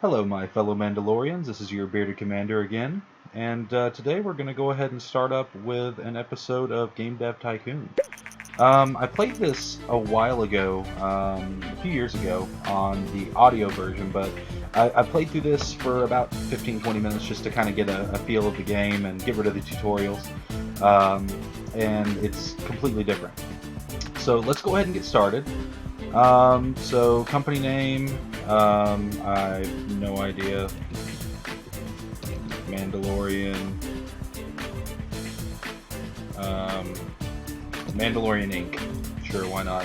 Hello, my fellow Mandalorians. This is your bearded commander again, and today we're going to go ahead and start up with an episode of Game Dev Tycoon. I played this a while ago, a few years ago, on the audio version, but I played through this for about 15-20 minutes just to kind of get a feel of the game and get rid of the tutorials, and it's completely different. So let's go ahead and get started. So company name, I have no idea. Mandalorian, Mandalorian Inc. Sure, why not?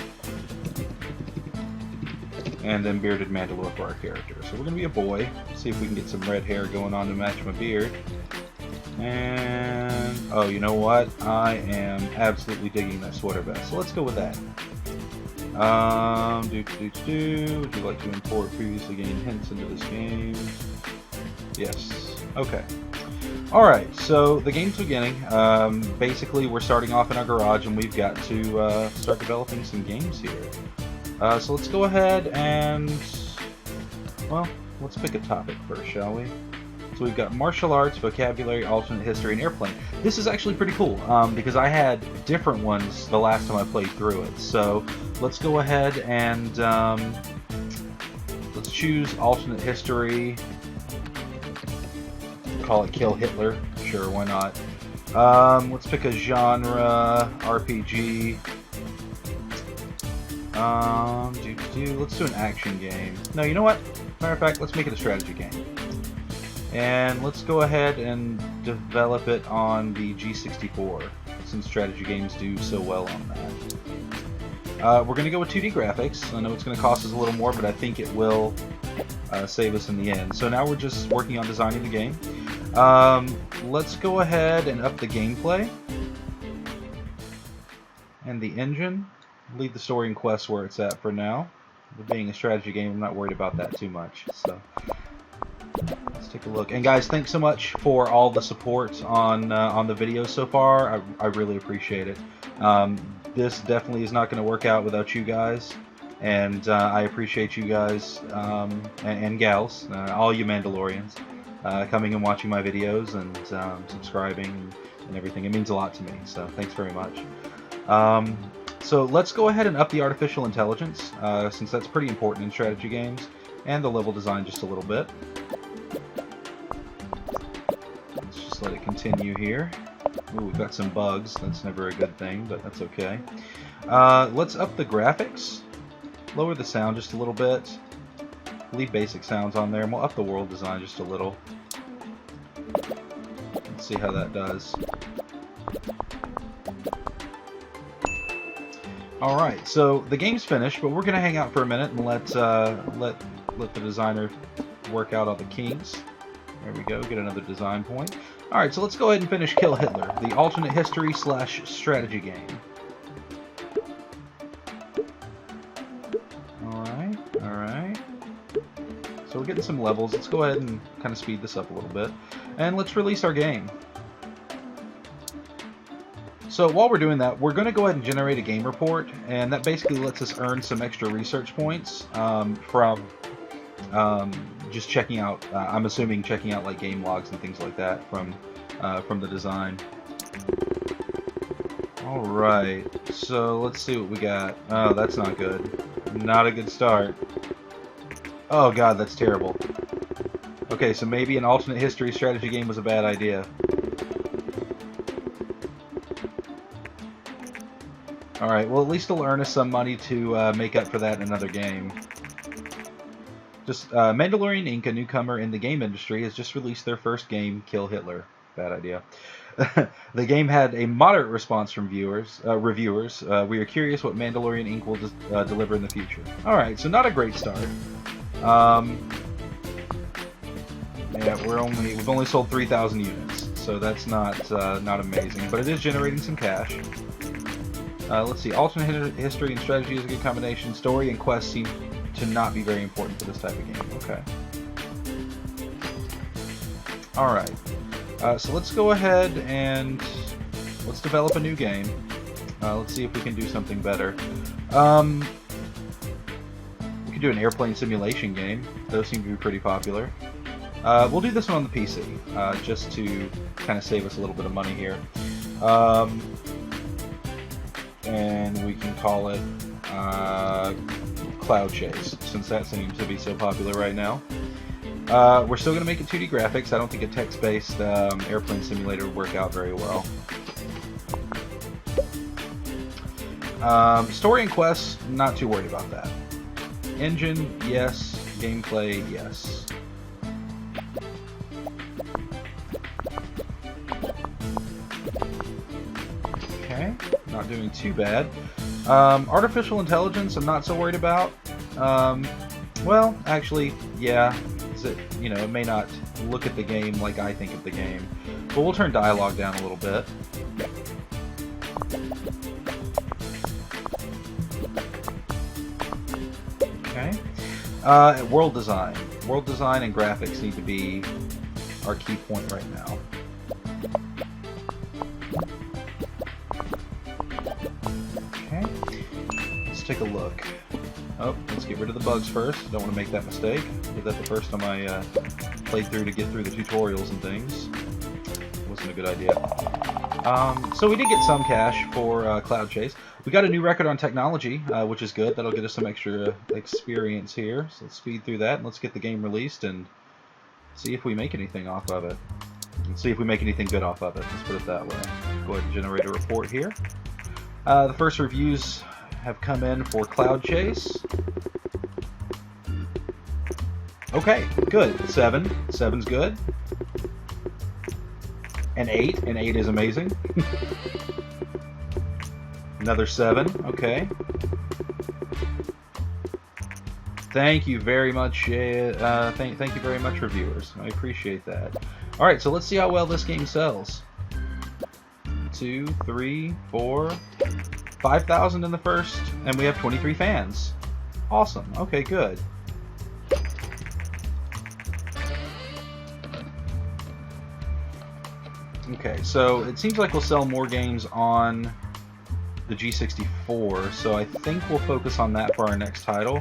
And then bearded Mandalore for our character. So we're gonna be a boy. See if we can get some red hair going on to match my beard. And oh, you know what? I am absolutely digging that sweater vest. So let's go with that. Would you like to import previously gained hints into this game? Yes. Okay. Alright, so the game's beginning. Basically, we're starting off in our garage and we've got to start developing some games here. So let's go ahead and, well, let's pick a topic first, shall we? So we've got martial arts, vocabulary, alternate history, and airplane. This is actually pretty cool because I had different ones the last time I played through it. So let's go ahead and let's choose alternate history. Call it Kill Hitler. Sure, why not? Let's pick a genre, RPG. Let's do an action game. No, you know what? Matter of fact, let's make it a strategy game. And let's go ahead and develop it on the G64, since strategy games do so well on that. We're going to go with 2D graphics. I know it's going to cost us a little more, but I think it will save us in the end. So now we're just working on designing the game. Let's go ahead and up the gameplay. And the engine. Leave the story and quests where it's at for now. With being a strategy game, I'm not worried about that too much. So let's take a look. And guys, thanks so much for all the support on the videos so far. I really appreciate it. This definitely is not going to work out without you guys, and I appreciate you guys and gals, all you Mandalorians, coming and watching my videos and subscribing and everything. It means a lot to me, so thanks very much. So let's go ahead and up the artificial intelligence, since that's pretty important in strategy games, and the level design just a little bit. Let's just let it continue here. Ooh, we've got some bugs. That's never a good thing, but that's okay. Let's up the graphics. Lower the sound just a little bit. Leave basic sounds on there, and we'll up the world design just a little. Let's see how that does. Alright, so the game's finished, but we're going to hang out for a minute and let the designer work out all the kinks. There we go, get another design point. Alright, so let's go ahead and finish Kill Hitler, the alternate history / strategy game. Alright. So we're getting some levels. Let's go ahead and kind of speed this up a little bit. And let's release our game. So while we're doing that, we're going to go ahead and generate a game report, and that basically lets us earn some extra research points from just checking out, I'm assuming checking out like game logs and things like that from the design. Alright, so let's see what we got. Oh, that's not good. Not a good start. Oh god, that's terrible. Okay, so maybe an alternate history strategy game was a bad idea. Alright, well at least it'll earn us some money to make up for that in another game. Mandalorian Inc., a newcomer in the game industry, has just released their first game, Kill Hitler. Bad idea. The game had a moderate response from reviewers. We are curious what Mandalorian Inc. will deliver in the future. Alright, so not a great start. Yeah, we've only sold 3,000 units, so that's not amazing, but it is generating some cash. Let's see, alternate history and strategy is a good combination. Story and quests seem to not be very important for this type of game. Okay. Alright. So let's go ahead and let's develop a new game. Let's see if we can do something better. We can could do an airplane simulation game. Those seem to be pretty popular. We'll do this one on the PC, just to kind of save us a little bit of money here. And we can call it Cloud Chase, since that seems to be so popular right now. We're still going to make it 2D graphics. I don't think a text-based airplane simulator would work out very well. Story and quests, not too worried about that. Engine, yes. Gameplay, yes. Okay, not doing too bad. Artificial intelligence, I'm not so worried about. Well, actually, yeah. It may not look at the game like I think of the game. But we'll turn dialogue down a little bit. Okay. World design. World design and graphics need to be our key point right now. Okay. Let's take a look. Oh, let's get rid of the bugs first. Don't want to make that mistake. Did that the first time I played through to get through the tutorials and things. Wasn't a good idea. So we did get some cash for Cloud Chase. We got a new record on technology, which is good. That'll get us some extra experience here. So let's speed through that and let's get the game released and see if we make anything off of it. And see if we make anything good off of it. Let's put it that way. Go ahead and generate a report here. The first reviews have come in for Cloud Chase. Okay, good. 7. 7's good. An 8. An 8 is amazing. Another 7. Okay. Thank you very much. Thank you very much, reviewers. I appreciate that. All right, so let's see how well this game sells. 2, 3, 4, 5,000 in the first, and we have 23 fans. Awesome. Okay, good. Okay, so it seems like we'll sell more games on the G64, so I think we'll focus on that for our next title.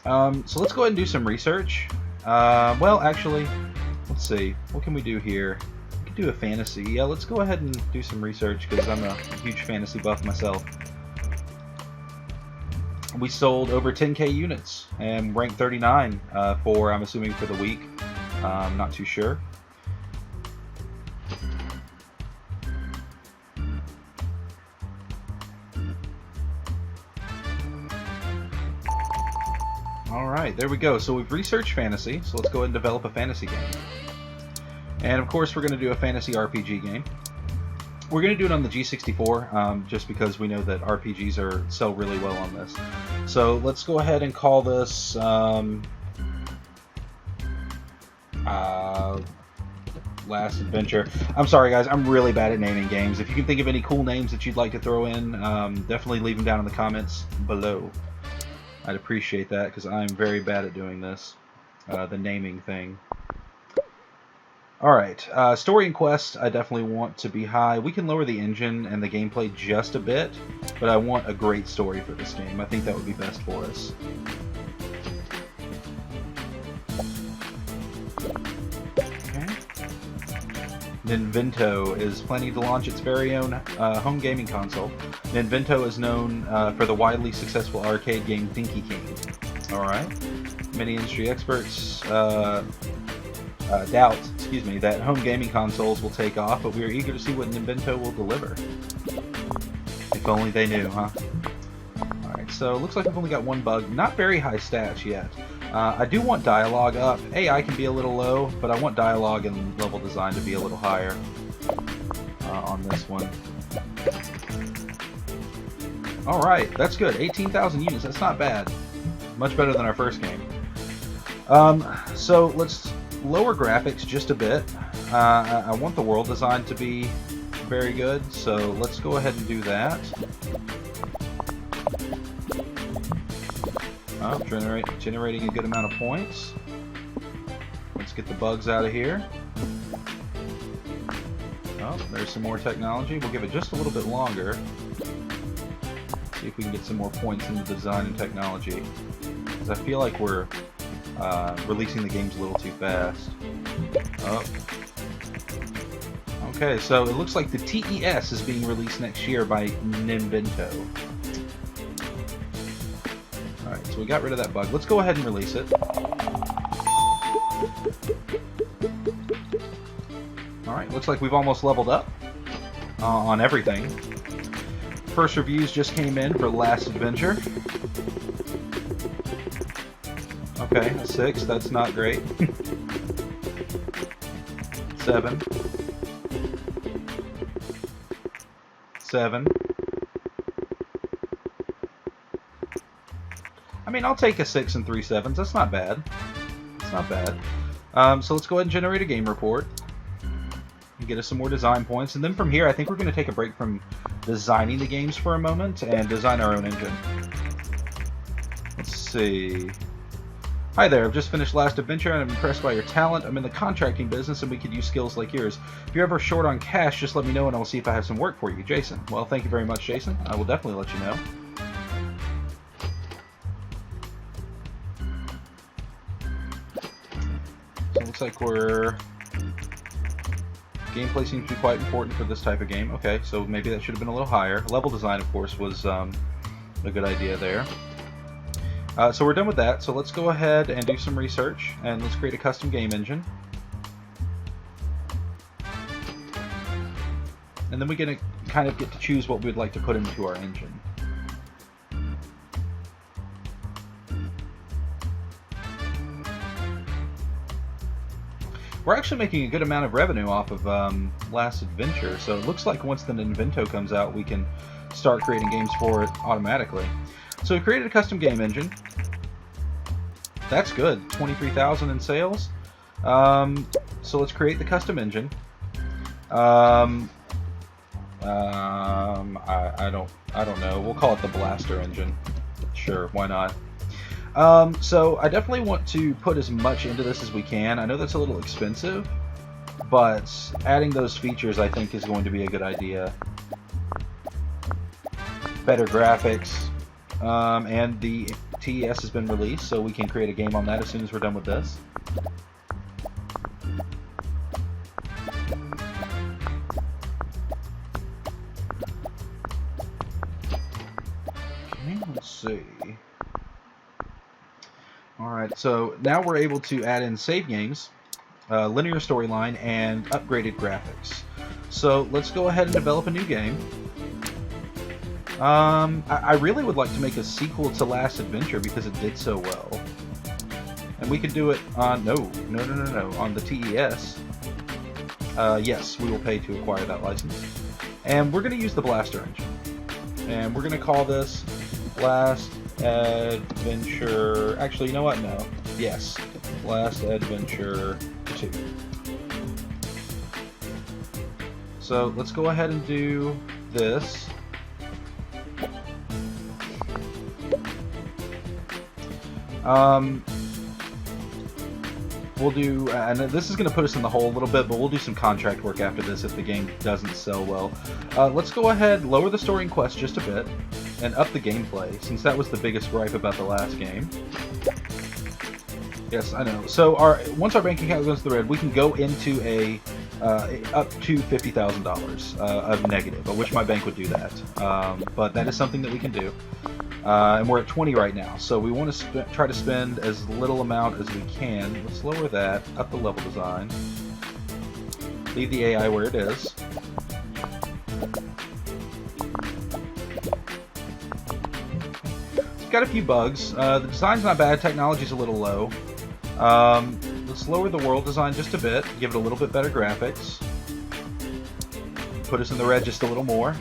So let's go ahead and do some research. Well, actually, let's see. What can we do here? We can do a fantasy. Yeah, let's go ahead and do some research because I'm a huge fantasy buff myself. We sold over 10k units and ranked 39 for, I'm assuming, for the week. I'm not too sure. Alright, there we go. So we've researched fantasy, so let's go ahead and develop a fantasy game. And of course we're going to do a fantasy RPG game. We're going to do it on the G64, just because we know that RPGs sell really well on this. So let's go ahead and call this Last Adventure. I'm sorry guys, I'm really bad at naming games. If you can think of any cool names that you'd like to throw in, definitely leave them down in the comments below. I'd appreciate that because I'm very bad at doing this, the naming thing. Alright, story and quest I definitely want to be high. We can lower the engine and the gameplay just a bit, but I want a great story for this game. I think that would be best for us. Okay. Ninvento is planning to launch its very own home gaming console. Ninvento is known for the widely successful arcade game Dinky King. Alright. Many industry experts doubt that home gaming consoles will take off, but we are eager to see what Ninvento will deliver. If only they knew, huh? Alright, so looks like we've only got one bug. Not very high stats yet. I do want dialogue up. AI can be a little low, but I want dialogue and level design to be a little higher on this one. Alright, that's good. 18,000 units, that's not bad. Much better than our first game. So let's lower graphics just a bit. I want the world design to be very good, so let's go ahead and do that. Oh, generating a good amount of points. Let's get the bugs out of here. Oh, there's some more technology. We'll give it just a little bit longer. See if we can get some more points into design and technology. Because I feel like we're releasing the games a little too fast. Oh. Okay, so it looks like the TES is being released next year by Ninvento. Alright, so we got rid of that bug. Let's go ahead and release it. Alright, looks like we've almost leveled up on everything. First reviews just came in for Last Adventure. Okay, a 6, that's not great. 7. 7. I mean, I'll take a 6 and 3 7s. That's not bad. It's not bad. So let's go ahead and generate a game report. And get us some more design points. And then from here, I think we're going to take a break from designing the games for a moment and design our own engine. Let's see. Hi there, I've just finished Last Adventure and I'm impressed by your talent. I'm in the contracting business and we could use skills like yours. If you're ever short on cash, just let me know and I'll see if I have some work for you. Jason. Well, thank you very much, Jason. I will definitely let you know. So it looks like gameplay seems to be quite important for this type of game. Okay, so maybe that should have been a little higher. Level design, of course, was a good idea there. So we're done with that, so let's go ahead and do some research, and let's create a custom game engine. And then we're going to kind of get to choose what we'd like to put into our engine. We're actually making a good amount of revenue off of Last Adventure, so it looks like once the Ninvento comes out, we can start creating games for it automatically. So we created a custom game engine. That's good. 23,000 in sales. So let's create the custom engine. I don't know. We'll call it the Blaster engine. Sure, why not? So I definitely want to put as much into this as we can. I know that's a little expensive, but adding those features I think is going to be a good idea. Better graphics. And the TES has been released, so we can create a game on that as soon as we're done with this. Okay, let's see. Alright, so now we're able to add in save games, linear storyline, and upgraded graphics. So let's go ahead and develop a new game. I really would like to make a sequel to Last Adventure because it did so well. And we could do it on... No. On the TES. Yes, we will pay to acquire that license. And we're going to use the Blaster engine. And we're going to call this Last Adventure... Actually, you know what? No. Yes. Last Adventure 2. So let's go ahead and do this. We'll do, and this is going to put us in the hole a little bit, but we'll do some contract work after this if the game doesn't sell well. Let's go ahead, lower the story and quest just a bit, and up the gameplay, since that was the biggest gripe about the last game. Yes, I know. So once our bank account goes to the red, we can go into a up to $50,000 of negative, I wish my bank would do that, but that is something that we can do. And we're at 20 right now, so we want to try to spend as little amount as we can. Let's lower that, up the level design, leave the AI where it is. It's got a few bugs. The design's not bad, technology's a little low. Let's lower the world design just a bit, give it a little bit better graphics. Put us in the red just a little more.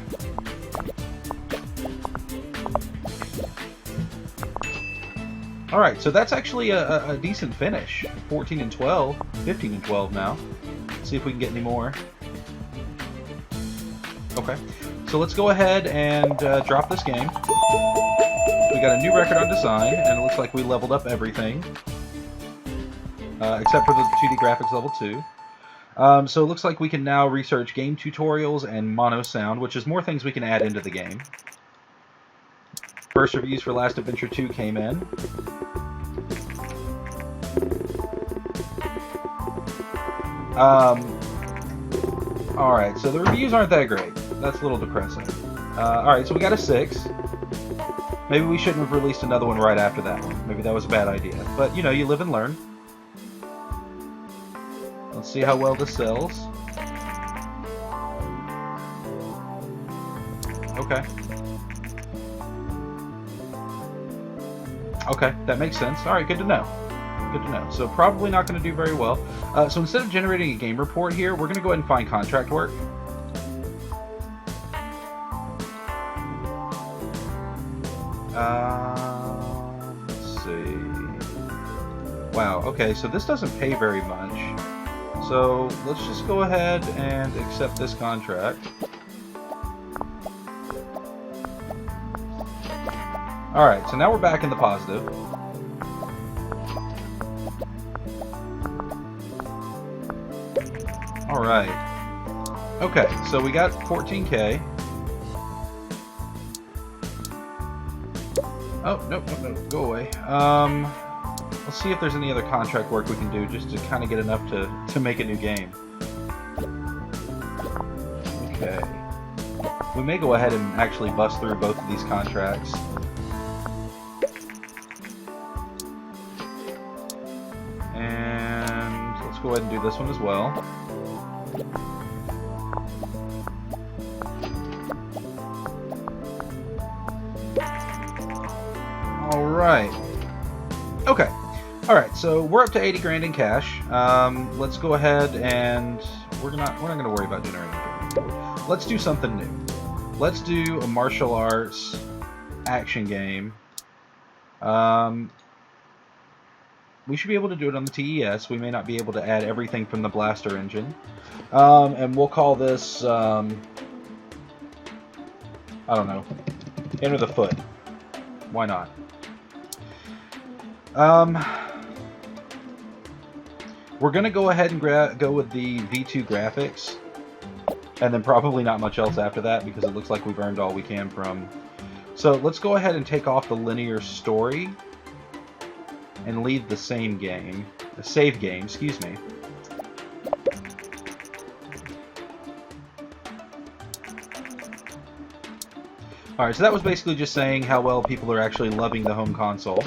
Alright, so that's actually a decent finish. 14 and 12, 15 and 12 now. Let's see if we can get any more. Okay, so let's go ahead and drop this game. We got a new record on design, and it looks like we leveled up everything. Except for the 2D graphics level 2. So it looks like we can now research game tutorials and mono sound, which is more things we can add into the game. First reviews for Last Adventure 2 came in. Alright, so the reviews aren't that great. That's a little depressing. Alright, so we got a 6. Maybe we shouldn't have released another one right after that one. Maybe that was a bad idea. But, you know, you live and learn. Let's see how well this sells. Okay. Okay, that makes sense. Alright, good to know. Good to know. So probably not going to do very well. So instead of generating a game report here, we're going to go ahead and find contract work. Let's see. Wow, okay, so this doesn't pay very much. So let's just go ahead and accept this contract. Alright, so now we're back in the positive. Alright. Okay, so we got 14K. Oh, nope, go away. Let's see if there's any other contract work we can do just to kind of get enough to make a new game. Okay. We may go ahead and actually bust through both of these contracts. And let's go ahead and do this one as well. Alright. Okay. Alright, so we're up to 80 grand in cash. Let's go ahead and we're not gonna worry about generating anything. Let's do something new. Let's do a martial arts action game. We should be able to do it on the TES. We may not be able to add everything from the blaster engine. And we'll call this I don't know. Enter the Foot. Why not? We're going to go ahead and go with the V2 graphics, and then probably not much else after that because it looks like we've earned all we can from... So let's go ahead and take off the linear story and leave the same game, the save game, excuse me. Alright, so that was basically just saying how well people are actually loving the home console.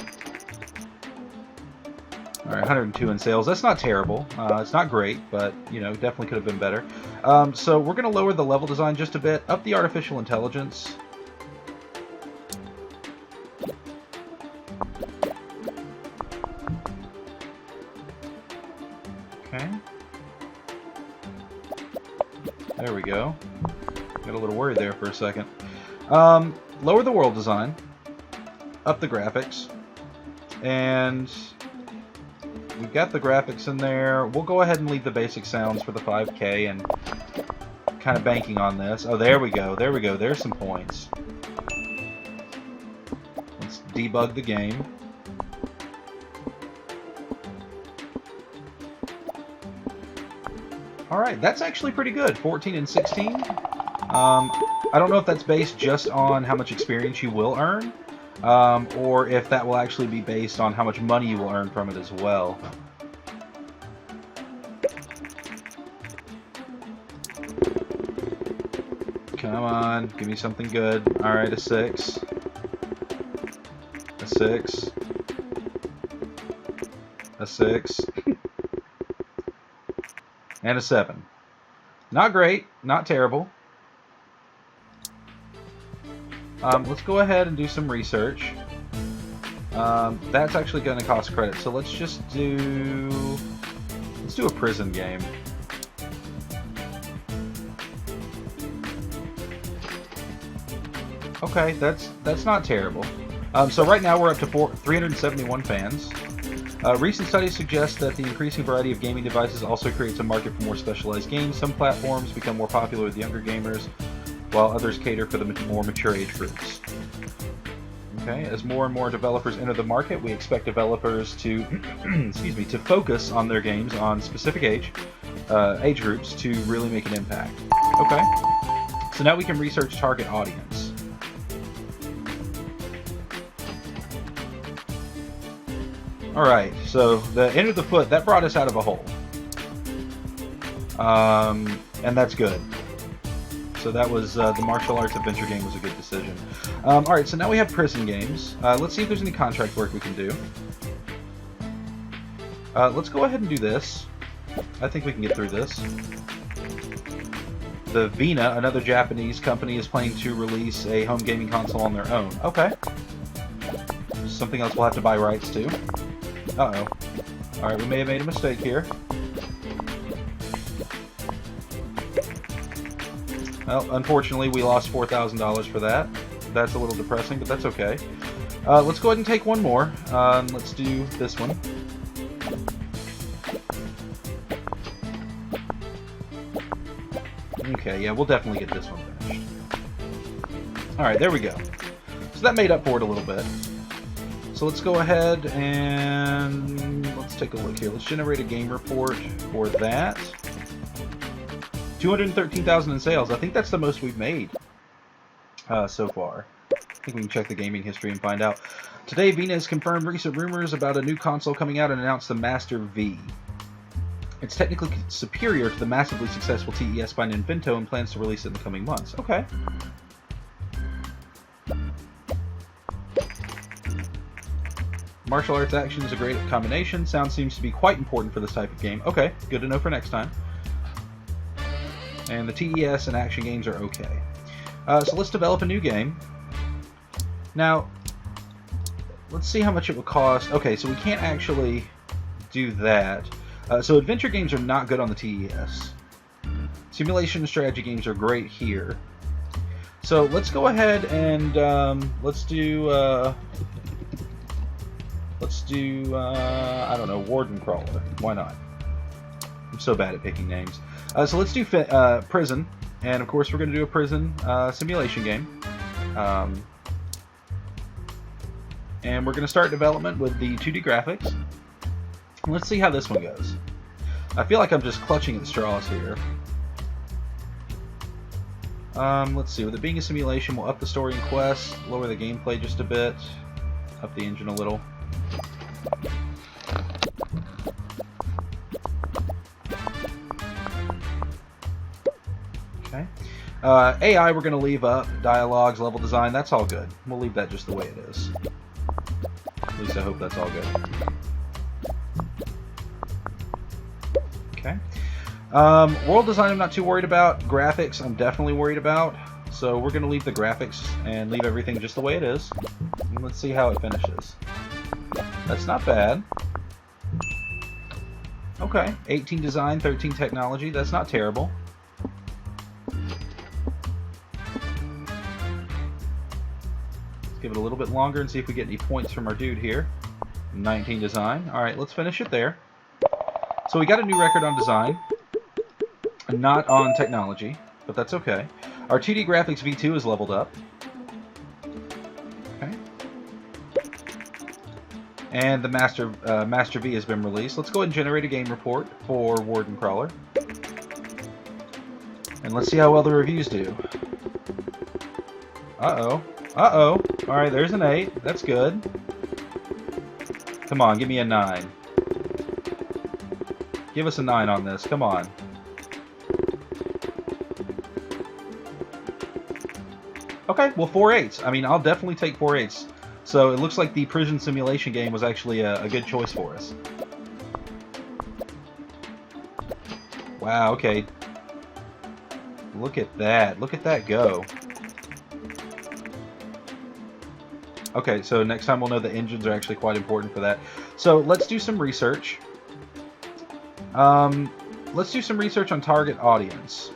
Alright, 102 in sales. That's not terrible. It's not great, but, you know, definitely could have been better. So we're going to lower the level design just a bit, up the artificial intelligence. Okay. There we go. Got a little worried there for a second. Lower the world design, up the graphics, and we've got the graphics in there. We'll go ahead and leave the basic sounds for the 5K and kind of banking on this. Oh, there we go. There we go. There's some points. Let's debug the game. Alright, that's actually pretty good. 14 and 16. I don't know if that's based just on how much experience you will earn, or if that will actually be based on how much money you will earn from it as well. Come on, give me something good. Alright, a 6. A 6. A 6. And a 7. Not great, not terrible. Let's go ahead and do some research. That's actually going to cost credit, so let's just do... Let's do a prison game. Okay, that's not terrible. So right now we're up to 371 fans. Recent studies suggest that the increasing variety of gaming devices also creates a market for more specialized games. Some platforms become more popular with younger gamers, while others cater for the more mature age groups. Okay, as more and more developers enter the market, we expect developers to, excuse me, to focus on their games on specific age groups to really make an impact. Okay, so now we can research target audience. Alright, so the Enter the Foot, that brought us out of a hole. And that's good. So that was, the martial arts adventure game was a good decision. Alright, so now we have prison games. Let's see if there's any contract work we can do. Let's go ahead and do this. I think we can get through this. The Vina, another Japanese company, is planning to release a home gaming console on their own. Okay. Something else we'll have to buy rights to. Uh-oh. Alright, we may have made a mistake here. Well, unfortunately, we lost $4,000 for that. That's a little depressing, but that's okay. Let's go ahead and take one more. Let's do this one. Okay, yeah, we'll definitely get this one finished. Alright, there we go. So that made up for it a little bit. So let's go ahead and let's take a look here. Let's generate a game report for that. 213,000 in sales. I think that's the most we've made so far. I think we can check the gaming history and find out. Today, Vina has confirmed recent rumors about a new console coming out and announced the Master V. It's technically superior to the massively successful TES by Nintendo and plans to release it in the coming months. Okay. Martial arts action is a great combination. Sound seems to be quite important for this type of game. Okay, good to know for next time. And the TES and action games are okay. So let's develop a new game. Now, let's see how much it would cost. Okay, so we can't actually do that. So adventure games are not good on the TES. Simulation and strategy games are great here. So let's go ahead and let's do I don't know, Warden Crawler. Why not? I'm so bad at picking names. So let's do prison, and of course we're going to do a prison simulation game. And we're going to start development with the 2D graphics. Let's see how this one goes. I feel like I'm just clutching at straws here. Let's see. With it being a simulation, we'll up the story and quests, lower the gameplay just a bit, up the engine a little. Okay. AI we're going to leave up. Dialogues, level design, that's all good. We'll leave that just the way it is. At least I hope that's all good. Okay. World design I'm not too worried about. Graphics I'm definitely worried about. So we're going to leave the graphics and leave everything just the way it is. And let's see how it finishes. That's not bad. Okay. 18 design, 13 technology. That's not terrible. Let's give it a little bit longer and see if we get any points from our dude here. 19 design. Alright, let's finish it there. So we got a new record on design, not on technology, but that's okay. Our 2D graphics V2 is leveled up. Okay. And the Master V has been released. Let's go ahead and generate a game report for Warden Crawler. And let's see how well the reviews do. Uh-oh. Uh-oh. Alright, there's an 8. That's good. Come on, give me a 9. Give us a 9 on this. Come on. Okay, well, 4 8s. I mean, I'll definitely take 4 8s. So it looks like the prison simulation game was actually a good choice for us. Wow, okay. Look at that. Look at that go. Okay, so next time we'll know the engines are actually quite important for that. So let's do some research. Let's do some research on target audience.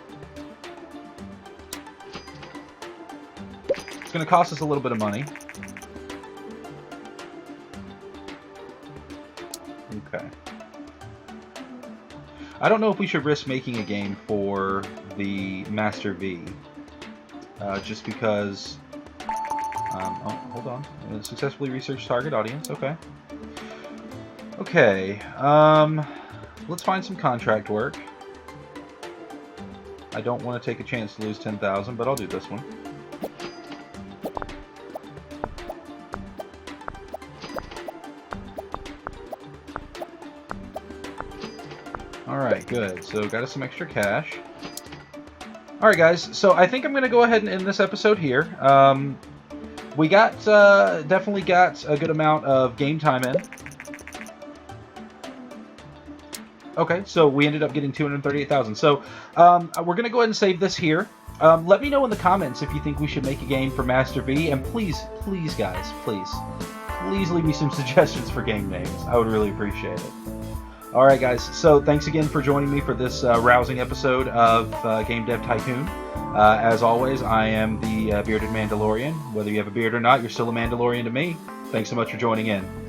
It's going to cost us a little bit of money. Okay. I don't know if we should risk making a game for the Master V. Just because... oh, hold on. Successfully researched target audience. Okay. Okay. Let's find some contract work. I don't want to take a chance to lose 10,000, but I'll do this one. Alright, good. So got us some extra cash. Alright guys, so I think I'm going to go ahead and end this episode here. We definitely got a good amount of game time in. Okay, so we ended up getting 238,000. So we're going to go ahead and save this here. Let me know in the comments if you think we should make a game for Master V. And please, guys, please leave me some suggestions for game names. I would really appreciate it. Alright guys, so thanks again for joining me for this rousing episode of Game Dev Tycoon. As always, I am the bearded Mandalorian. Whether you have a beard or not, you're still a Mandalorian to me. Thanks so much for joining in.